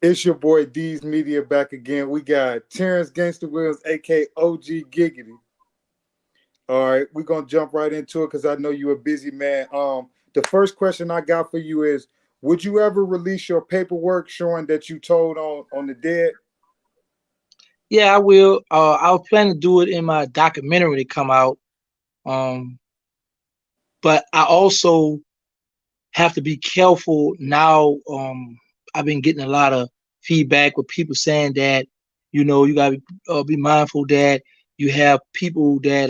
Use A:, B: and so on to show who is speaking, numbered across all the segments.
A: It's your boy D's Media back again. We got Terrance Gangsta Williams, aka OG Giggity. All right, we're gonna jump right into it because I know you're a busy man. The first question I got for you is: would you ever release your paperwork showing that you told on the dead?
B: Yeah, I will. I was planning to do it in my documentary to come out. Um, but I also have to be careful now. I've been getting a lot of feedback with people saying that, you gotta be mindful that you have people that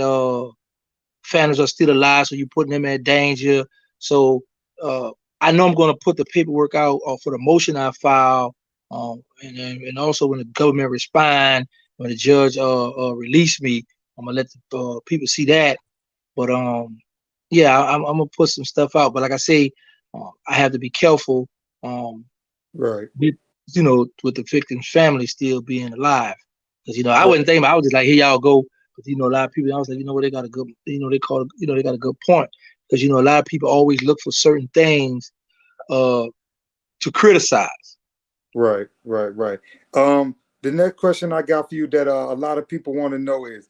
B: families are still alive, so you're putting them at danger. So uh, I know I'm going to put the paperwork out for the motion I file, and also when the government respond, when the judge release me, I'm gonna let the people see that. But yeah, I'm gonna put some stuff out. But like I say, I have to be careful. Um,
A: Right,
B: with, with the victim's family still being alive, because I
A: right,
B: wasn't thinking about. I was just like, here y'all go. But a lot of people, I was like, what, they got a good, they got a good point, because a lot of people always look for certain things uh to criticize.
A: right. The next question I got for you that a lot of people want to know is: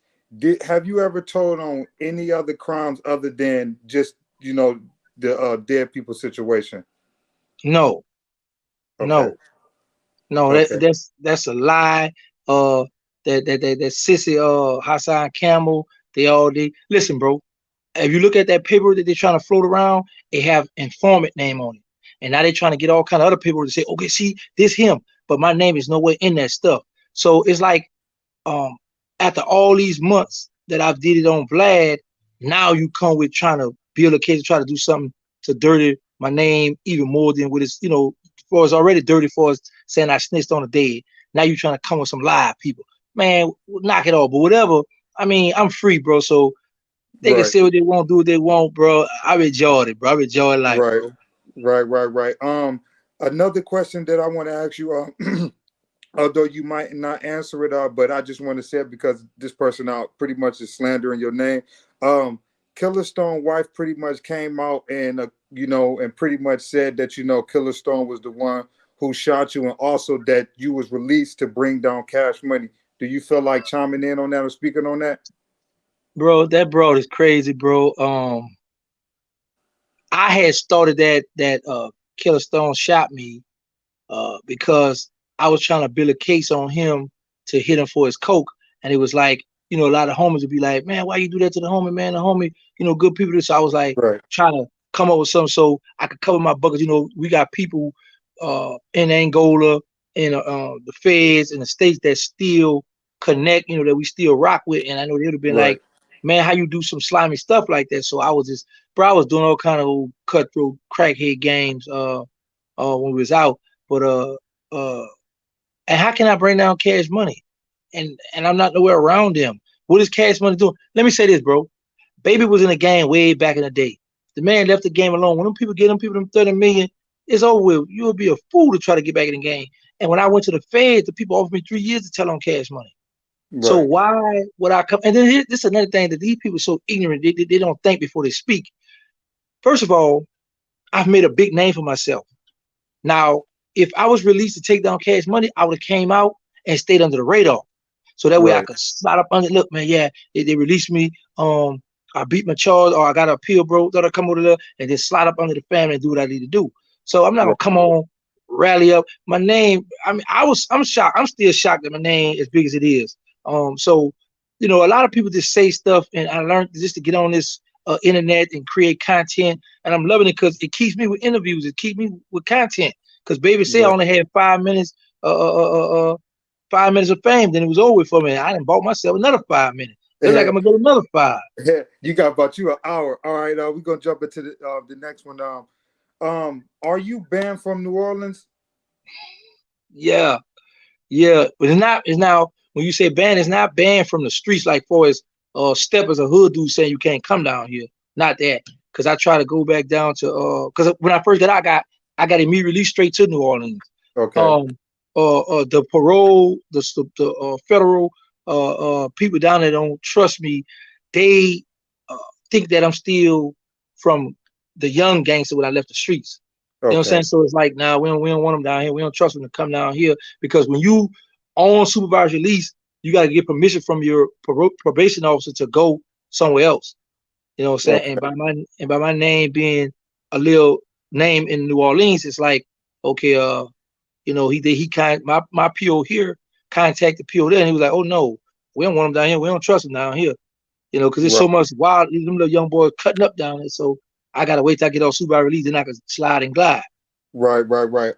A: have you ever told on any other crimes other than just the dead people situation?
B: No,
A: Okay,
B: no, no.
A: okay,
B: That's a lie. Uh, that sissy Hassan Campbell. They listen, bro. If you look at that paper that they're trying to float around, they have informant name on it. And now they're trying to get all kind of other people to say, okay, see, this him, but my name is nowhere in that stuff. So it's like, um, after all these months that I've did it on Vlad, now you come with trying to build a case, try to do something to dirty my name even more than what it's, for it's already dirty for us saying I snitched on the dead. Now you trying to come with some live people. Man, knock it off. But whatever. I mean, I'm free, bro. So they can
A: right,
B: say what they want, do what they want, bro. I enjoyed it, bro. I enjoyed life,
A: right,
B: bro.
A: right. Another question that I want to ask you, although you might not answer it, but I just want to say it because this person out pretty much is slandering your name. Um, Killer Stone wife pretty much came out and and pretty much said that Killer Stone was the one who shot you, and also that you was released to bring down Cash Money. Do you feel like chiming in on that or speaking on that?
B: Bro, that bro is crazy, bro. I had started that Killer Stone shot me because I was trying to build a case on him to hit him for his coke, and it was like, a lot of homies would be like, man, why you do that to the homie, man? The homie, good people. So I was like
A: Right,
B: trying to come up with something so I could cover my buckets. We got people in Angola, in the feds, in the states that still connect, that we still rock with, and I know they would have been
A: right,
B: like, man, how you do some slimy stuff like that? So I was just, bro, I was doing all kind of old cutthroat crackhead games when we was out. But uh and how can I bring down Cash Money? And I'm not nowhere around them. What is Cash Money doing? Let me say this, bro. Baby was in the game way back in the day. The man left the game alone. When them people get them people them 30 million, it's over with. You would be a fool to try to get back in the game. And when I went to the feds, the people offered me 3 years to tell on Cash Money. So
A: right,
B: why would I come? And then this is another thing that these people are so ignorant. They don't think before they speak. First of all, I've made a big name for myself. Now, if I was released to take down Cash Money, I would have came out and stayed under the radar. So that way I
A: right,
B: could slide up under. Look, man, yeah, they released me. I beat my charge, or I got an appeal, bro. Thought I come over there and just slide up under the family and do what I need to do. So I'm not gonna
A: right,
B: come on, rally up my name. I mean, I'm shocked. I'm still shocked that my name as big as it is. So a lot of people just say stuff, and I learned just to get on this internet and create content, and I'm loving it because it keeps me with interviews. It keeps me with content. Because baby say I
A: right.
B: only had 5 minutes. 5 minutes of fame, then it was over for me. I done bought myself another 5 minutes. Look like I'm gonna get another five.
A: You got about you an hour. All right, we're gonna jump into the next one. Are you banned from New Orleans?
B: Yeah, yeah. But it's not. It's now when you say banned, it's not banned from the streets like for as steppers or hood dudes saying you can't come down here. Not that. Because I try to go back down to because when I first got out, I got immediately released straight to New Orleans.
A: Okay,
B: Um the parole, the federal people down there don't trust me. They uh, think that I'm still from the young gangster when I left the streets. You know what I'm
A: Okay.
B: saying? So it's like, now we don't want them down here. We don't trust them to come down here because when you on supervised release, you got to get permission from your probation officer to go somewhere else. You know what I'm saying?
A: Okay.
B: And by my name being a little name in New Orleans, it's like, okay, he my PO here contacted PO there, and he was like, oh no, we don't want him down here. We don't trust him down here. Because there's
A: Right.
B: so much wild, them little young boys cutting up down there. So I gotta wait till I get off supervised release, then I can slide and glide.
A: Right. Right. Right.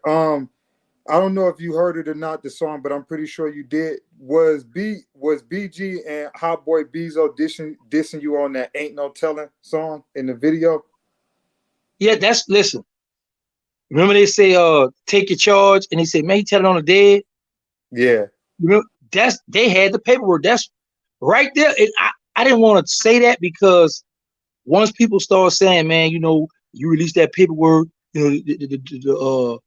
A: I don't know if you heard it or not, the song, but I'm pretty sure you did. Was BG and Hot Boy Bezo dissing you on that "Ain't No Telling" song in the video?
B: Yeah, that's listen. Remember they say take your charge, and they say, man, he telling on the dead.
A: Yeah.
B: You know, that's they had the paperwork. That's right there. And I didn't want to say that because once people start saying, man, you release that paperwork, the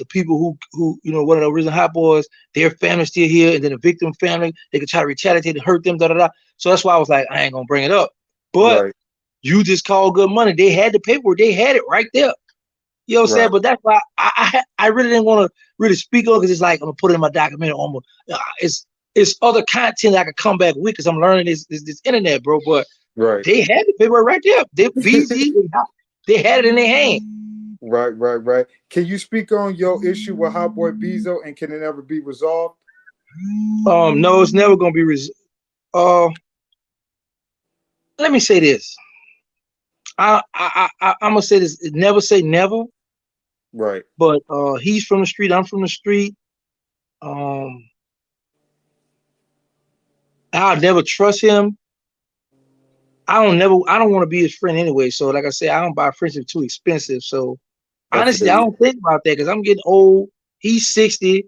B: people who one of the original hot boys, their family's still here, and then the victim family, they could try to retaliate and hurt them, da da da. So that's why I was like, I ain't gonna bring it up. But
A: Right.
B: you just called good money. They had the paperwork, they had it right there. You know what I'm saying?
A: Right.
B: But that's why I really didn't want to really speak on, because it's like I'm gonna put it in my documentary. It's other content I could come back with, because I'm learning this internet, bro. But
A: Right.
B: they had the paperwork right there. They BG, they had it in their hand.
A: Right. Right. Right. Can you speak on your issue with Hot Boy Bezo, and can it ever be resolved?
B: No, it's never gonna be uh let me say this. I'm gonna say this. Never say never,
A: Right.
B: but he's from the street. I'm from the street. Um, I'll never trust him. I don't want to be his friend anyway. So like I said, I don't buy friendship too expensive. So
A: I
B: honestly,
A: feel
B: I
A: you.
B: don't think about that because I'm getting old. He's 60.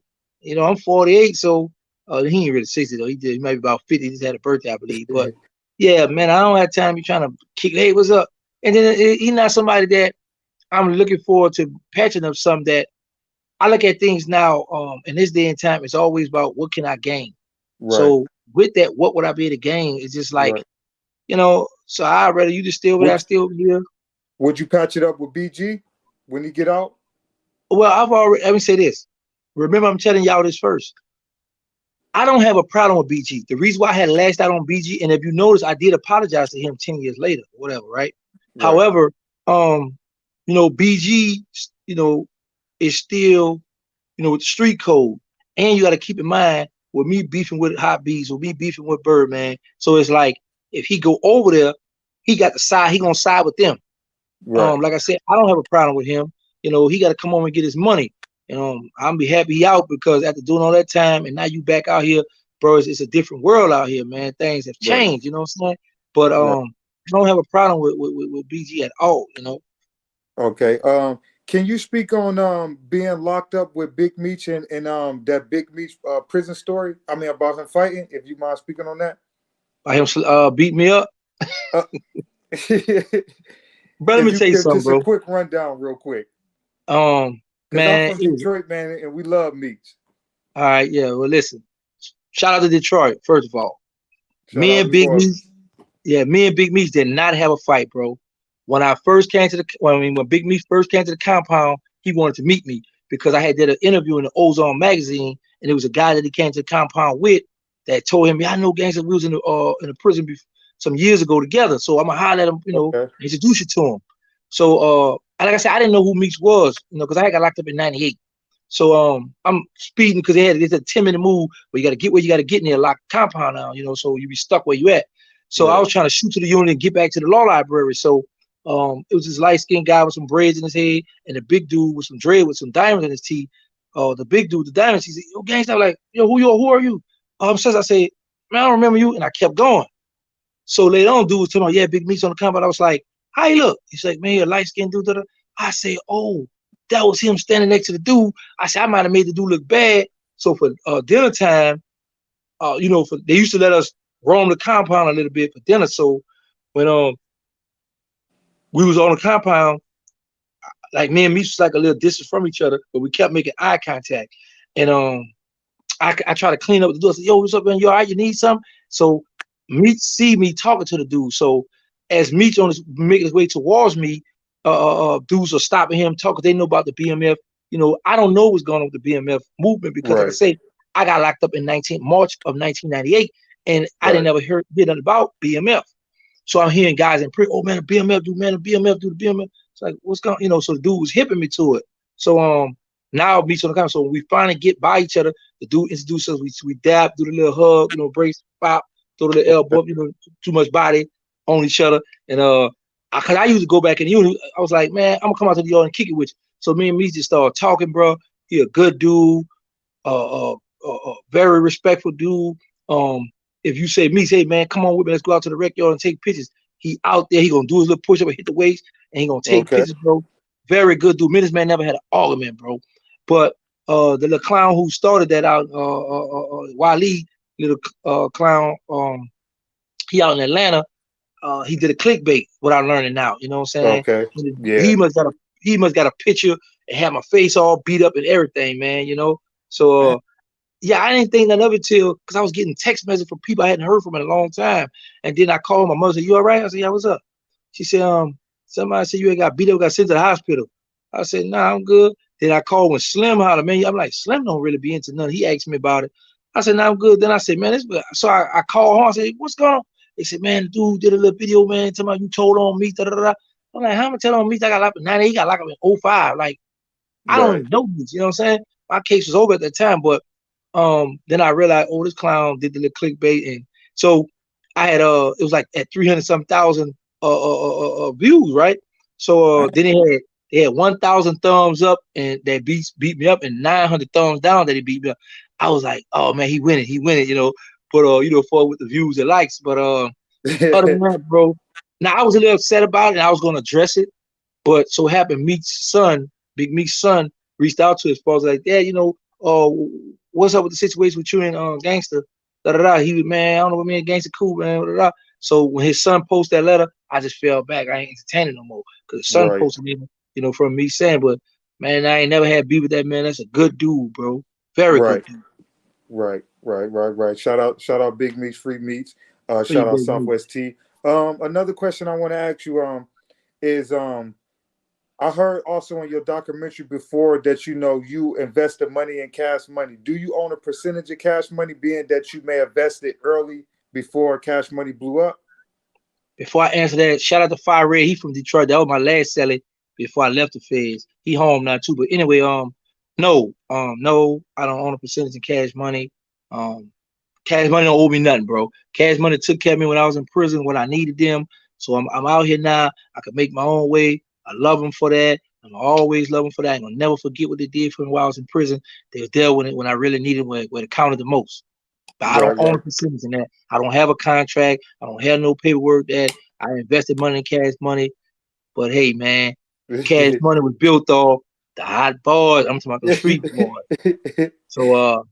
B: I'm 48. So he ain't really 60 though. He might be about 50. He just had a birthday, I believe. But yeah, man, I don't have time to be trying to kick. Hey, what's up? And then he's not somebody that I'm looking forward to patching up some that I look at things now. In this day and time, it's always about what can I gain.
A: Right.
B: So with that, what would I be able to gain? It's just like,
A: Right.
B: so I'd rather you just stay over there, I
A: Would
B: stay over here.
A: Would you patch it up with BG when he get out?
B: Well, let me say this. Remember, I'm telling y'all this first. I don't have a problem with BG. The reason why I had lashed out on BG, and if you notice, I did apologize to him 10 years later, whatever, right?
A: Right.
B: However, BG, is still, with the street code. And you got to keep in mind, with me beefing with Hot Bees, with me beefing with Birdman. So it's like, if he go over there, he got the side, he gonna side with them.
A: Right.
B: Like I said, I don't have a problem with him. He got to come home and get his money. I'm be happy he out, because after doing all that time and now you back out here, bro, it's a different world out here, man. Things have
A: Right.
B: changed, you know what I'm saying? But
A: Right.
B: I don't have a problem with BG at all.
A: Okay. Can you speak on being locked up with Big Meech and that Big Meech prison story? I mean, about him fighting. If you mind speaking on that.
B: By him beat me up.
A: Uh,
B: But let
A: if
B: me
A: you
B: tell you
A: give
B: something,
A: just a
B: bro.
A: quick rundown, real quick, because I'm
B: Man,
A: from Detroit, man, and we love Meech.
B: all right, yeah. Well, listen. Shout out to Detroit, first of all.
A: Shout
B: Me
A: out
B: and
A: New
B: Big Meech,
A: Orleans.
B: yeah, me and Big Meech did not have a fight, bro. When I first came to when Big Meech first came to the compound, he wanted to meet me because I had did an interview in the Ozone magazine, and it was a guy that he came to the compound with that told him, "Yeah, I know Gangsta. We was in the prison some years ago together, so I'm gonna holler at him,
A: Okay.
B: introduce you to him." So, like I said, I didn't know who Meech was, because I got locked up in '98. So I'm speeding because it's a 10-minute move where you got to get where you got to get in there, lock compound now, so you be stuck where you at. So I
A: Right.
B: was trying to shoot to the unit and get back to the law library. So it was this light skinned guy with some braids in his head, and the big dude with some dread with some diamonds in his teeth. The big dude with the diamonds, he said, "Yo, gangsta," I'm like, "Yo, who are you?" Says I said, "Man, I don't remember you," and I kept going. So later on, dude was telling me, "Yeah, Big Meech on the compound." I was like, "How you look?" He's like, "Man, you're a light skinned dude." Da, da. I say, "Oh, that was him standing next to the dude." I said, "I might have made the dude look bad." So for dinner time, they used to let us roam the compound a little bit for dinner. So when we was on the compound, like me and Meech was like a little distance from each other, but we kept making eye contact. And I try to clean up the door. I said, "Yo, what's up, man? You all right? You need something?" So Meech see me talking to the dude. So as Meech on his making his way towards me, dudes are stopping him, talking. They know about the BMF. I don't know what's going on with the BMF movement because, like I
A: Right.
B: say, I got locked up in March of 1998, and I didn't
A: Right.
B: ever hear nothing about BMF. So I'm hearing guys in prison, oh man, the BMF do, man, the BMF do, the BMF. It's like, what's going, so the dude was hipping me to it. So now Meech on the camera. So when we finally get by each other, the dude introduces us. We dab, do the little hug, brace, pop, throw the elbow, too much body on each other, and cause I used to go back in the unit. I was like, man, I'm gonna come out to the yard and kick it with you. So me and Meech just started talking, bro. He a good dude, very respectful dude. If you say Meech, hey man, come on with me, let's go out to the rec yard and take pictures. He out there, he gonna do his little push up and hit the weights, and he gonna take
A: Okay.
B: pictures, bro. Very good dude. Me and this man never had an argument, bro. But the little clown who started that out, Wally, little clown, he out in Atlanta. He did a clickbait. What I'm learning now, you know what I'm saying?
A: Okay.
B: He
A: Yeah.
B: must got a picture and had my face all beat up and everything, man. So yeah, I didn't think none of it till because I was getting text messages from people I hadn't heard from in a long time, and then I called my mother. Said, "You all right?" I said, "Yeah, what's up?" She said, somebody said you ain't got beat up, got sent to the hospital." I said, "Nah, I'm good." Then I called when Slim hollered, man. I'm like, Slim don't really be into nothing. He asked me about it. I said, "Nah, I'm good." Then I said, "Man, this." So I called home. I said, "What's going on?" They said, "Man, the dude did a little video, man. Tell me you told on me." Da, da, da. I'm like, "How am I telling on me? I got locked up in 90. He got locked up in '05. Like, I don't
A: Right.
B: even know this. You know what I'm saying? My case was over at that time, but then I realized, oh, this clown did the little clickbait, and so I had it was like at 300 some thousand views, right? So then they had 1,000 thumbs up, and that beat me up, and 900 thumbs down that he beat me up. I was like, oh man, he winning. But for with the views and likes, but other than that, bro. Now I was a little upset about it, and I was gonna address it, but so happened Meech's son, Big Meech's son, reached out to his father like, "Dad, uh, what's up with the situation with you and Gangsta?" Da da da. He was, man, I don't know what me and Gangsta cool, man. Da, da, da. So when his son posted that letter, I just fell back. I ain't entertaining no more because his son
A: Right.
B: posted it, from me saying, but man, I ain't never had beef with that man. That's a good dude, bro. Very good
A: Right.
B: dude.
A: Right. Shout out Big Meats, Free Meats.
B: Free
A: Shout out
B: big dude.
A: Southwest T. Another question I want to ask you is I heard also in your documentary before that you invested money in cash money. Do you own a percentage of cash money, being that you may have invested early before cash money blew up?
B: Before I answer that, shout out to Fire Red. He from Detroit. That was my last selling before I left the feds. He home now too. But anyway, no, I don't own a percentage in cash money. Um, Cash money don't owe me nothing, bro. Cash money took care of me when I was in prison when I needed them. So I'm out here now. I can make my own way. I love them for that. I'm always love them for that. I'm gonna never forget what they did for me while I was in prison. They was there when I really needed where it counted the most. But I don't
A: Right,
B: own a
A: right.
B: percentage in that. I don't have a contract. I don't have no paperwork that I invested money in cash money. But hey, man, cash money was built off the hot boys. I'm talking about the street boys. So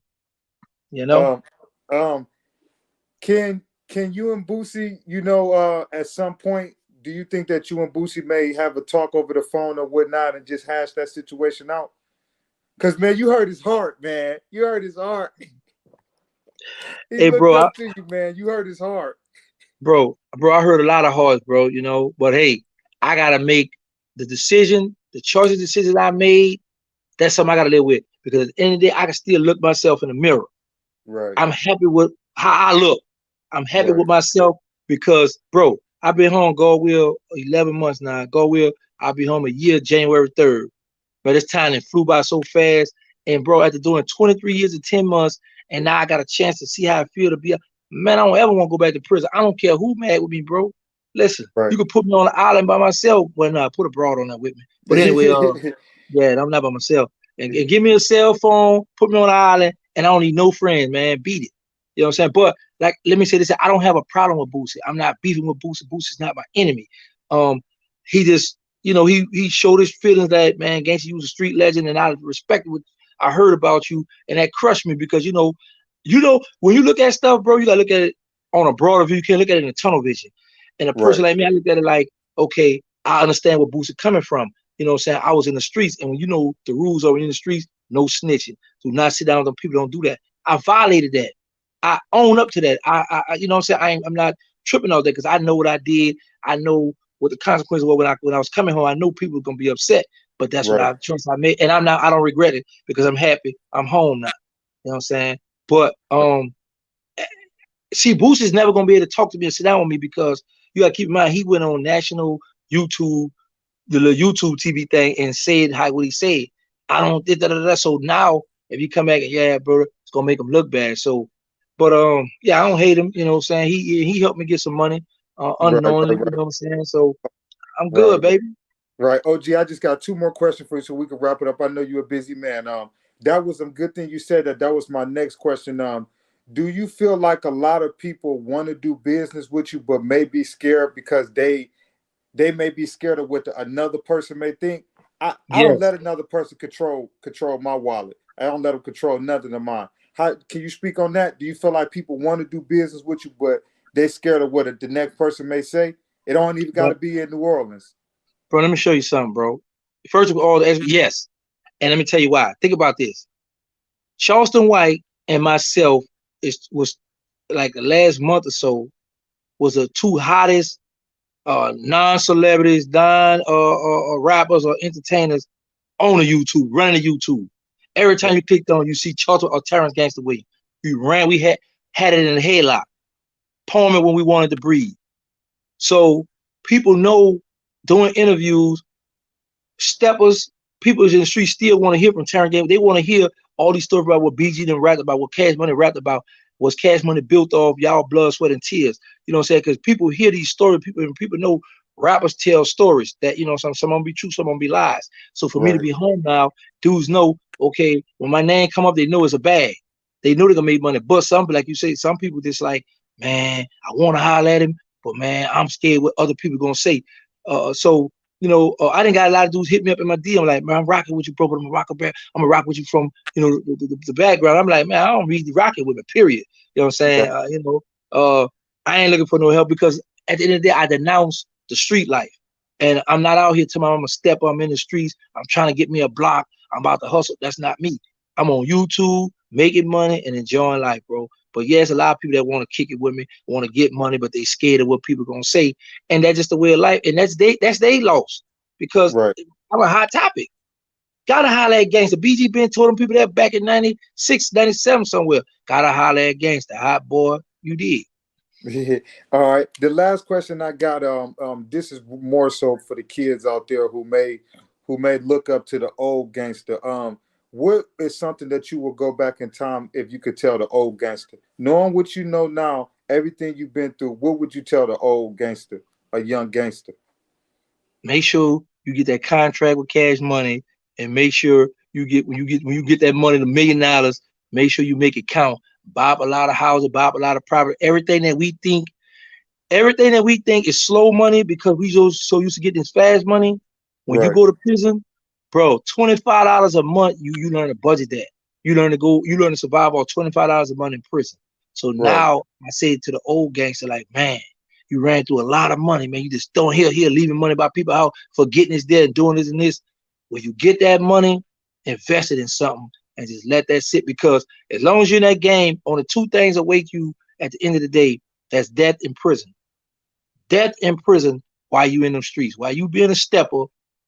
B: you know,
A: um, um, can you and Boosie, at some point, do you think that you and Boosie may have a talk over the phone or whatnot and just hash that situation out? Cause man, you heard his heart, man. You heard his heart. He
B: hey,
A: looked
B: bro,
A: up to you, man. You heard his heart.
B: bro, I heard a lot of hearts, bro. But hey, I gotta make the choices, decisions I made. That's something I gotta live with because at the end of the day, I can still look myself in the mirror.
A: Right,
B: I'm happy with how I look. I'm happy
A: right,
B: with myself because, bro, I've been home, God will, 11 months now. God will, I'll be home a year, January 3rd. But this time it flew by so fast. And, bro, after doing 23 years and 10 months, and now I got a chance to see how I feel to be, man, I don't ever want to go back to prison. I don't care who mad with me, bro. Listen, you
A: right.
B: can put me on an island by myself. Well, no, put a broad on that with me. But anyway, yeah, I'm not by myself. And give me a cell phone, put me on an island, and I don't need no friends, man. Beat it. You know what I'm saying? But like, let me say this: I don't have a problem with Boosie. I'm not beefing with Boosie. Boosie's not my enemy. He just, he showed his feelings that man, Gangsta, you was a street legend, and I respected what I heard about you, and that crushed me because when you look at stuff, bro, you gotta look at it on a broader view. You can't look at it in a tunnel vision. And a person
A: Right,
B: like me, I looked at it like, okay, I understand where Boosie coming from. You know what I'm saying? I was in the streets, and when you know the rules are in the streets, no snitching. Do not sit down with them people. Don't do that. I violated that. I own up to that. You know what I'm saying? I'm not tripping out there because I know what I did. I know what the consequences were when I was coming home. I knew people were gonna be upset, but that's what
A: Right.
B: I choice I made, and I don't regret it because I'm happy. I'm home now. You know what I'm saying? But see, Boost is never gonna be able to talk to me and sit down with me because you gotta keep in mind he went on national YouTube, the little YouTube TV thing, and said how what he said. I don't did da, da, da. So now if you come back and yeah, bro, it's gonna make him look bad. So, but yeah, I don't hate him. You know what I'm saying? He helped me get some money,
A: Right. Right.
B: unknowingly. You
A: Right.
B: know what I'm saying? So I'm good,
A: Right.
B: baby.
A: Right. OG, I just got two more questions for you so we can wrap it up. I know you're a busy man. That was some good thing you said that. That was my next question. Do you feel like a lot of people want to do business with you, but may be scared because they may be scared of what another person may think? I don't
B: Yes,
A: let another person control my wallet. I don't let them control nothing of mine. How can you speak on that? Do you feel like people want to do business with you, but they're scared of what the next person may say? It don't even got
B: but
A: to be in New Orleans.
B: bro, let me show you something, bro. First of all, yes, and let me tell you why. Think about this. Charleston White and myself was like the last month or so was the two hottest non-celebrities, non rappers or entertainers on the YouTube, running the YouTube. Every time you clicked on, you see Charlton or Terrance Gangsta Williams. We had it in the headlock, poeming when we wanted to breathe. So people know doing interviews, steppers, people in the street still want to hear from Terrence Game. They want to hear all these stories about what BG done rapped about, what Cash Money rapped about, was Cash Money built off y'all blood, sweat, and tears. You know what I'm saying? Because people hear these stories, people know rappers tell stories that, you know, some of them be true, some of them be lies. So for me to
A: Right.
B: be home now, dudes know, okay, when my name come up, they know it's a bag. They know they're gonna make money. But some, like you say, some people just like, man, I want to holler at him, but man, I'm scared what other people gonna say. So you know, I didn't got a lot of dudes hit me up in my DM like, man, I'm rocking with you, bro, but I'm gonna rock with you from, you know, the background. I'm like, man, I don't really rocking with it, period. You know what I'm
A: Right.
B: saying? I ain't looking for no help because at the end of the day, I denounce the street life. And I'm not out here tomorrow, I'm gonna step, I'm in the streets, I'm trying to get me a block, I'm about to hustle. That's not me. I'm on YouTube, making money and enjoying life, bro. But yeah, there's a lot of people that want to kick it with me, want to get money, but they scared of what people gonna say, and that's just the way of life, and that's they loss because
A: Right.
B: I'm a hot topic. Gotta holler at Gangsta. BG been told them people that back in 96, 97 somewhere. Gotta holler at Gangsta. Hot boy, you did.
A: All right. The last question I got, this is more so for the kids out there who may look up to the old gangster. What is something that you will go back in time if you could tell the old gangster? Knowing what you know now, everything you've been through, what would you tell the old gangster, a young gangster?
B: Make sure you get that contract with Cash Money, and make sure when you get that money, the $1 million, make sure you make it count. Buy up a lot of houses, buy up a lot of property. Everything that we think is slow money because we so used to getting this fast money. When you
A: Right.
B: go to prison, bro, $25 a month, you learn to budget that. You learn to survive on $25 a month in prison. So
A: Right.
B: now I say to the old gangster, like, man, you ran through a lot of money, man. You just throwing here, leaving money by people out, forgetting it's there and doing this and this. When you get that money, invest it in something and just let that sit because as long as you're in that game, only two things await you at the end of the day. That's death in prison. Death in prison while you in them streets. While you being a stepper,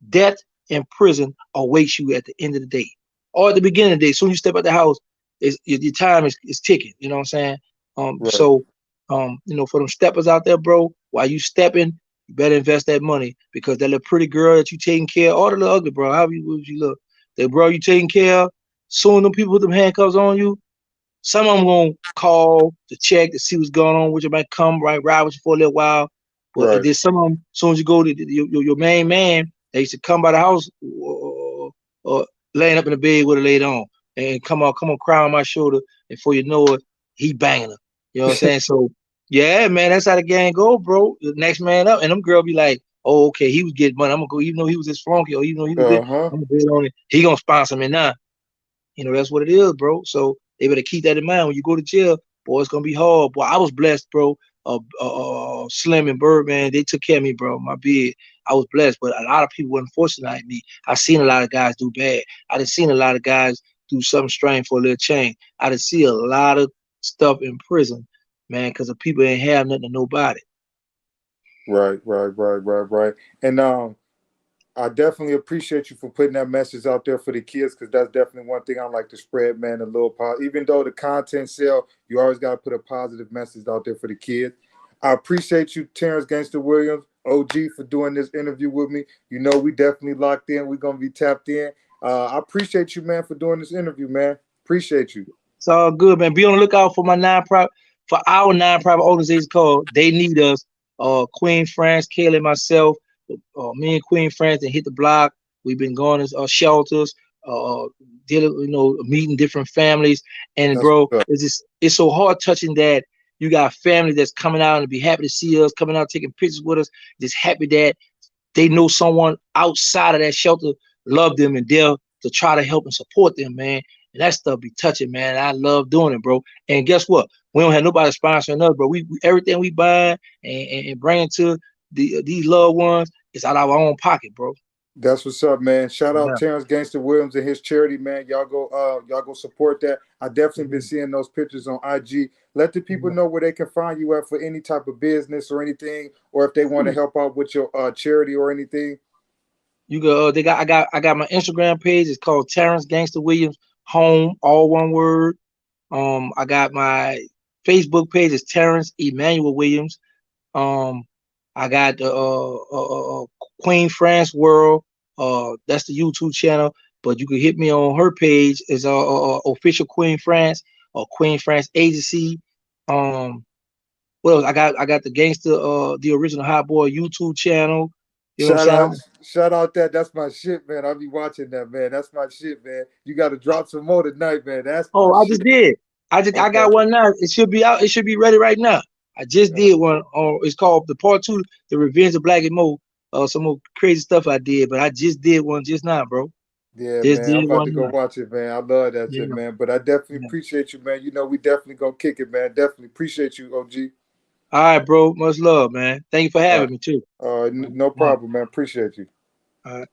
B: death in prison awaits you at the end of the day. Or at the beginning of the day. Soon you step out the house, your time is ticking. You know what I'm saying?
A: Right.
B: So for them steppers out there, bro, while you stepping, you better invest that money because that little pretty girl that you taking care of, or the little ugly bro, however you look, that bro you taking care of, soon them people put them handcuffs on you, some of them gonna call to check to see what's going on, which might come right ride with you for a little while. But
A: Right.
B: there's some of them, as soon as you go to your main man, they used to come by the house or laying up in the bed with her laid on and come on, cry on my shoulder. And before you know it, he banging her. You know what I'm saying? So yeah, man, that's how the gang go, bro. The next man up, and them girl be like, oh, okay, he was getting money. I'm gonna go, even though he was this flunky or even though he was this,
A: Uh-huh.
B: I'm gonna bid on it. He gonna sponsor me now. That's what it is, bro. So they better keep that in mind when you go to jail. Boy, it's gonna be hard. Boy, I was blessed, bro. Slim and Birdman, they took care of me, bro. My bed, I was blessed, but a lot of people weren't fortunate like me. I seen a lot of guys do bad. I done seen a lot of guys do something strange for a little change. I done see a lot of stuff in prison, man, because the people ain't have nothing to nobody.
A: Right. And I definitely appreciate you for putting that message out there for the kids, because that's definitely one thing I like to spread, man. A little even though the content sell, you always got to put a positive message out there for the kids. I appreciate you, Terrance Gangsta Williams, OG, for doing this interview with me. You know, we definitely locked in. We're gonna be tapped in. I appreciate you, man, for doing this interview, man. Appreciate you.
B: It's all good, man. Be on the lookout for my non-profit, for our non-profit organization called They Need Us. Queen France, Kayla, and myself, me and Queen France, and hit the block. We've been going to shelters, uh, dealing, meeting different families. And
A: That's
B: bro,
A: what's up.
B: it's so heart touching that you got family that's coming out and be happy to see us, coming out taking pictures with us, just happy that they know someone outside of that shelter love them and there to try to help and support them, man. And that stuff be touching, man. I love doing it, bro. And guess what? We don't have nobody sponsoring us, bro. We everything we buy and bring to these loved ones is out of our own pocket, bro.
A: That's what's up, man. Shout out
B: Yeah.
A: Terrance Gangster Williams and his charity, man. Y'all go support that. I definitely been
B: Mhm.
A: seeing those pictures on IG. Let the people know where they can find you at for any type of business or anything, or if they want to help out with your charity or anything.
B: You go. I got my Instagram page. It's called Terrance Gangster Williams Home, all one word. I got my Facebook page. Is Terrance Emmanuel Williams. Um, I got the Queen France World. That's the YouTube channel. But you can hit me on her page. Is official Queen France or Queen France Agency. Um, what else? I got the Gangster, the original Hot Boy YouTube channel. You know what
A: Shout
B: I'm
A: out,
B: saying?
A: shout out that. That's my shit, man. I'll be watching that, man. That's my shit, man. You got to drop some more tonight, man. That's my
B: Oh, I just
A: shit.
B: did. I
A: Okay.
B: got one now. It should be out. It should be ready right now. I just
A: Uh,
B: did one. It's called the part two, the Revenge of Black and Mo. Some more crazy stuff I did, but I just did one just now, bro.
A: Yeah,
B: Just
A: man. I'm
B: did
A: about
B: one
A: to go
B: now.
A: watch it, man. I love that shit,
B: Yeah,
A: man. But I definitely
B: yeah.
A: appreciate you, man. You know, we definitely gonna kick it, man. Definitely appreciate you, OG.
B: All right, bro. Much love, man. Thank you for
A: All right.
B: having me too.
A: No
B: All right.
A: problem, man. Appreciate you.
B: All right.